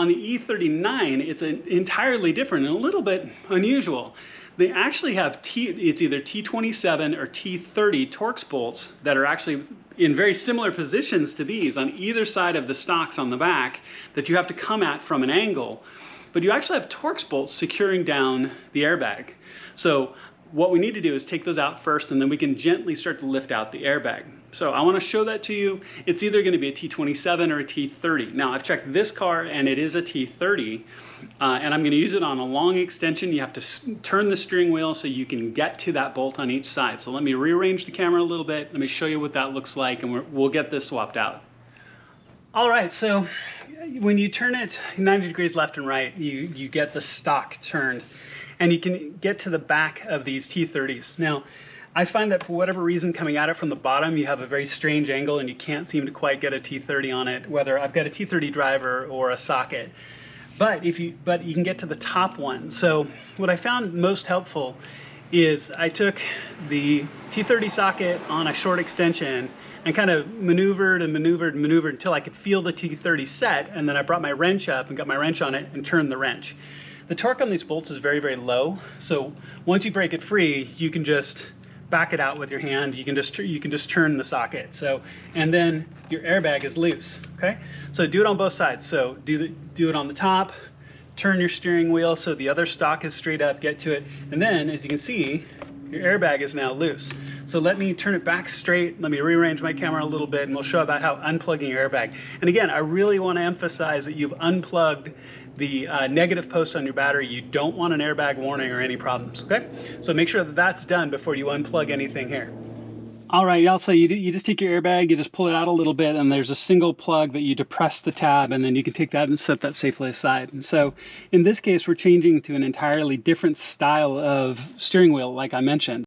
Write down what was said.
on the E39, it's entirely different and a little bit unusual. They actually have it's either T27 or T30 Torx bolts that are actually in very similar positions to these on either side of the stocks on the back that you have to come at from an angle. But you actually have Torx bolts securing down the airbag. So what we need to do is take those out first, and then we can gently start to lift out the airbag. So I want to show that to you. It's either going to be a T27 or a T30. Now I've checked this car and it is a T30, and I'm going to use it on a long extension. You have to turn the steering wheel so you can get to that bolt on each side. So let me rearrange the camera a little bit. Let me show you what that looks like, and we'll get this swapped out. All right, so when you turn it 90 degrees left and right, you get the stock turned, and you can get to the back of these T30s. Now, I find that for whatever reason, coming at it from the bottom, you have a very strange angle and you can't seem to quite get a T30 on it, whether I've got a T30 driver or a socket. But you can get to the top one. So what I found most helpful is I took the T30 socket on a short extension and kind of maneuvered until I could feel the T30 set, and then I brought my wrench up and got my wrench on it and turned the wrench. The torque on these bolts is very, very low, so once you break it free, you can just back it out with your hand. You can just turn the socket. So, and then your airbag is loose. Okay, so do it on both sides. So do it on the top. Turn your steering wheel so the other stock is straight up. Get to it, and then as you can see, your airbag is now loose. So let me turn it back straight. Let me rearrange my camera a little bit, and we'll show about how unplugging your airbag. And again, I really want to emphasize that you've unplugged the negative post on your battery. You don't want an airbag warning or any problems, okay? So make sure that that's done before you unplug anything here. All right, y'all, so you just take your airbag, you just pull it out a little bit, and there's a single plug that you depress the tab, and then you can take that and set that safely aside. And so in this case, we're changing to an entirely different style of steering wheel, like I mentioned.